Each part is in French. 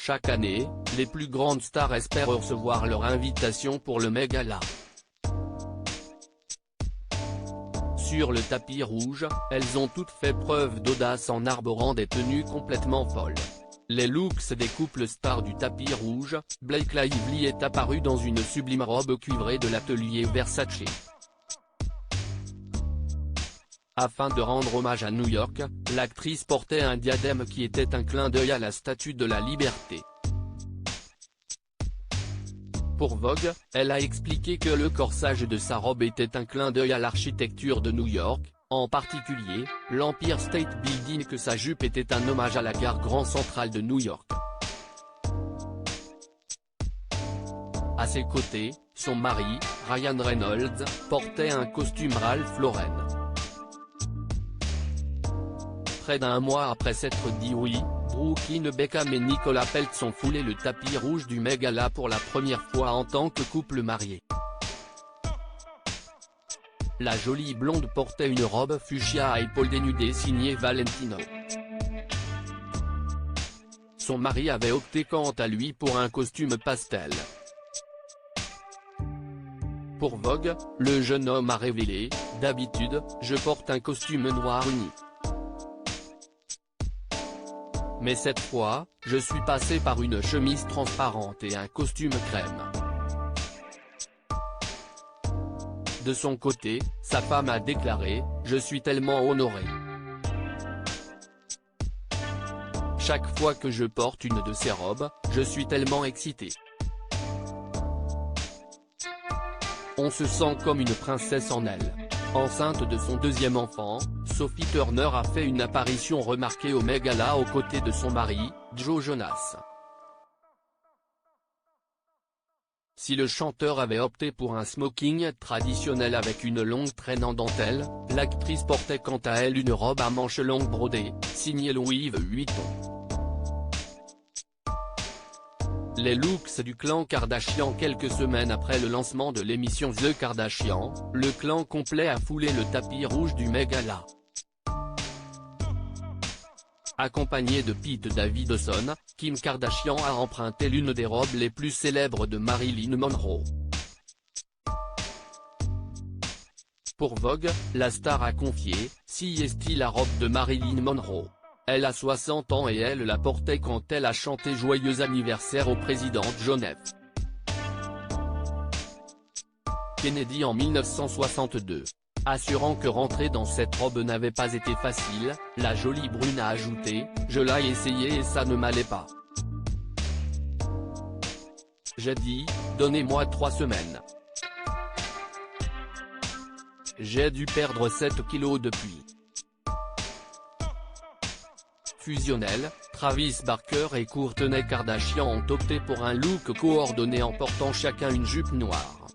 Chaque année, les plus grandes stars espèrent recevoir leur invitation pour le Met Gala. Sur le tapis rouge, elles ont toutes fait preuve d'audace en arborant des tenues complètement folles. Les looks des couples stars du tapis rouge, Blake Lively est apparue dans une sublime robe cuivrée de l'atelier Versace. Afin de rendre hommage à New York, l'actrice portait un diadème qui était un clin d'œil à la Statue de la Liberté. Pour Vogue, elle a expliqué que le corsage de sa robe était un clin d'œil à l'architecture de New York, en particulier, l'Empire State Building, que sa jupe était un hommage à la gare Grand Central de New York. À ses côtés, son mari, Ryan Reynolds, portait un costume Ralph Lauren. Près d'un mois après s'être dit oui, Brooklyn Beckham et Nicolas Peltz ont foulé le tapis rouge du Met Gala pour la première fois en tant que couple marié. La jolie blonde portait une robe fuchsia à épaules dénudées signée Valentino. Son mari avait opté quant à lui pour un costume pastel. Pour Vogue, le jeune homme a révélé « D'habitude, je porte un costume noir uni. Mais cette fois, je suis passé par une chemise transparente et un costume crème. » De son côté, sa femme a déclaré « Je suis tellement honoré. Chaque fois que je porte une de ces robes, je suis tellement excité. On se sent comme une princesse en elle. » Enceinte de son deuxième enfant, Sophie Turner a fait une apparition remarquée au Met Gala aux côtés de son mari, Joe Jonas. Si le chanteur avait opté pour un smoking traditionnel avec une longue traîne en dentelle, l'actrice portait quant à elle une robe à manches longues brodée, signée Louis Vuitton. Les looks du clan Kardashian. Quelques semaines après le lancement de l'émission The Kardashians, le clan complet a foulé le tapis rouge du Met Gala. Accompagnée de Pete Davidson, Kim Kardashian a emprunté l'une des robes les plus célèbres de Marilyn Monroe. Pour Vogue, la star a confié « Si est-il la robe de Marilyn Monroe. Elle a 60 ans et elle la portait quand elle a chanté Joyeux anniversaire au président John F. Kennedy en 1962. » Assurant que rentrer dans cette robe n'avait pas été facile, la jolie brune a ajouté « Je l'ai essayé et ça ne m'allait pas. J'ai dit, donnez-moi 3 semaines. J'ai dû perdre 7 kilos depuis. » Fusionnels, Travis Barker et Kourtney Kardashian ont opté pour un look coordonné en portant chacun une jupe noire.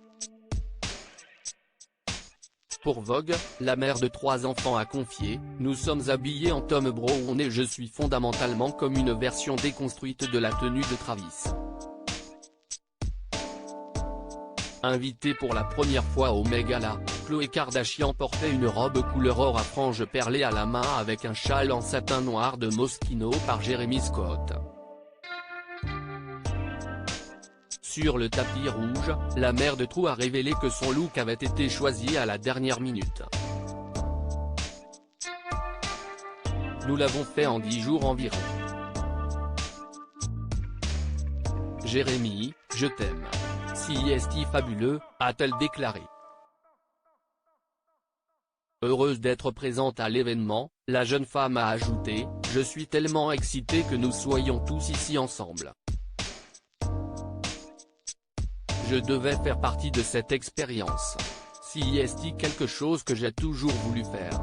Pour Vogue, la mère de 3 enfants a confié « Nous sommes habillés en Thom Browne et je suis fondamentalement comme une version déconstruite de la tenue de Travis. » Invitée pour la première fois au Met Gala, Khloé Kardashian portait une robe couleur or à franges perlées à la main avec un châle en satin noir de Moschino par Jeremy Scott. Sur le tapis rouge, la mère de True a révélé que son look avait été choisi à la dernière minute. « Nous l'avons fait en 10 jours environ. Jérémy, je t'aime. Si est fabuleux », a-t-elle déclaré. Heureuse d'être présente à l'événement, la jeune femme a ajouté « Je suis tellement excitée que nous soyons tous ici ensemble. Je devais faire partie de cette expérience. Si est quelque chose que j'ai toujours voulu faire. »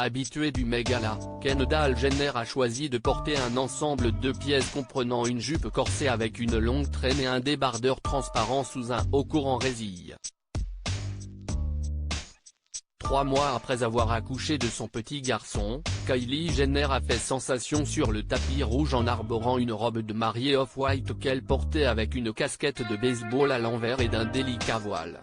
Habituée du Met Gala, Kendall Jenner a choisi de porter un ensemble de pièces comprenant une jupe corsée avec une longue traîne et un débardeur transparent sous un haut court en résille. 3 mois après avoir accouché de son petit garçon, Kylie Jenner a fait sensation sur le tapis rouge en arborant une robe de mariée off-white qu'elle portait avec une casquette de baseball à l'envers et d'un délicat voile.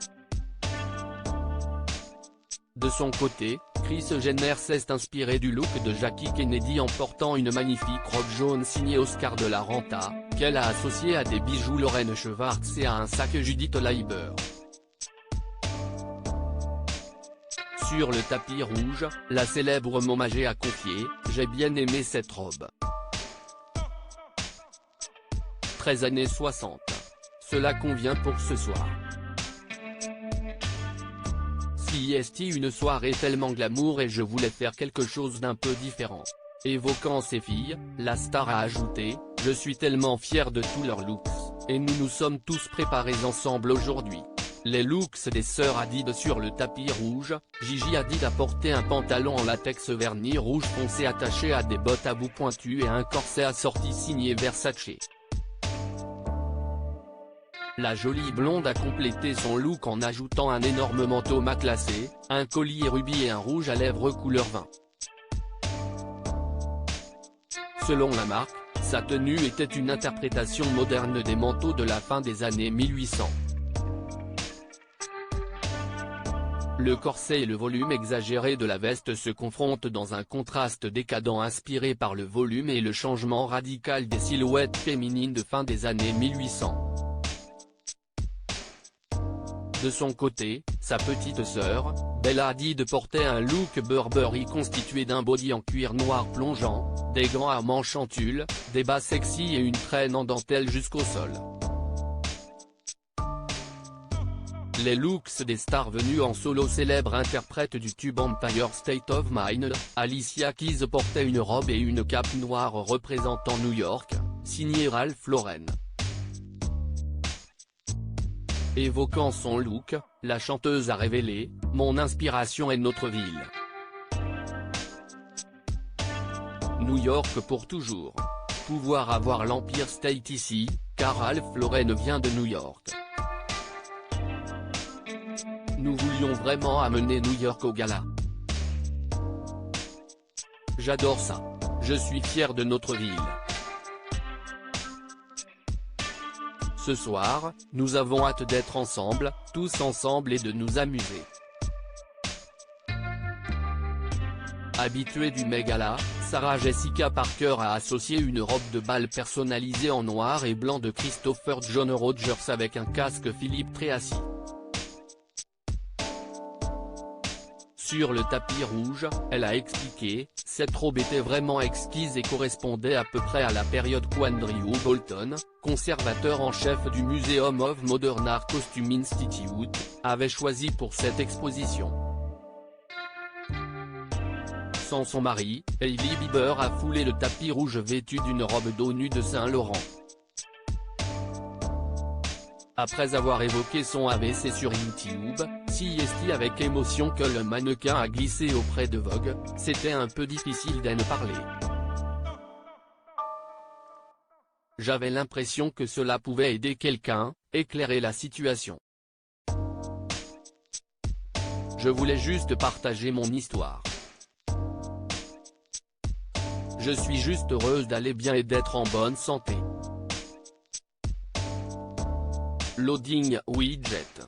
De son côté, Kris Jenner s'est inspiré du look de Jackie Kennedy en portant une magnifique robe jaune signée Oscar de la Renta, qu'elle a associée à des bijoux Lauren Schwartz et à un sac Judith Leiber. Sur le tapis rouge, la célèbre momagée a confié « J'ai bien aimé cette robe. Très années 60. Cela convient pour ce soir. CST une soirée tellement glamour et je voulais faire quelque chose d'un peu différent. » Évoquant ses filles, la star a ajouté « Je suis tellement fier de tous leurs looks, et nous nous sommes tous préparés ensemble aujourd'hui. » Les looks des sœurs Hadid sur le tapis rouge, Gigi Hadid a porté un pantalon en latex vernis rouge foncé attaché à des bottes à bout pointu et un corset assorti signé Versace. La jolie blonde a complété son look en ajoutant un énorme manteau matelassé, un collier rubis et un rouge à lèvres couleur vin. Selon la marque, sa tenue était une interprétation moderne des manteaux de la fin des années 1800. Le corset et le volume exagéré de la veste se confrontent dans un contraste décadent inspiré par le volume et le changement radical des silhouettes féminines de fin des années 1800. De son côté, sa petite sœur, Bella Hadid portait un look Burberry constitué d'un body en cuir noir plongeant, des gants à manches en tulle, des bas sexy et une traîne en dentelle jusqu'au sol. Les looks des stars venues en solo célèbre interprète du tube Empire State of Mind, Alicia Keys portait une robe et une cape noire représentant New York, signée Ralph Lauren. Évoquant son look, la chanteuse a révélé « Mon inspiration est notre ville. New York pour toujours. Pouvoir avoir l'Empire State ici, car Ralph Lauren vient de New York. Nous voulions vraiment amener New York au gala. J'adore ça. Je suis fier de notre ville. Ce soir, nous avons hâte d'être ensemble, tous ensemble et de nous amuser. » Habituée du Met-Gala, Sarah Jessica Parker a associé une robe de bal personnalisée en noir et blanc de Christopher John Rogers avec un casque Philippe Treacy. Sur le tapis rouge, elle a expliqué « Cette robe était vraiment exquise et correspondait à peu près à la période qu'Andrew Bolton, conservateur en chef du Museum of Modern Art Costume Institute, avait choisi pour cette exposition. » Sans son mari, Hailey Bieber a foulé le tapis rouge vêtue d'une robe dos nu de Saint Laurent. Après avoir évoqué son AVC sur YouTube, CST avec émotion que le mannequin a glissé auprès de Vogue, c'était un peu difficile d'en parler. J'avais l'impression que cela pouvait aider quelqu'un, éclairer la situation. Je voulais juste partager mon histoire. Je suis juste heureuse d'aller bien et d'être en bonne santé. Loading Widget.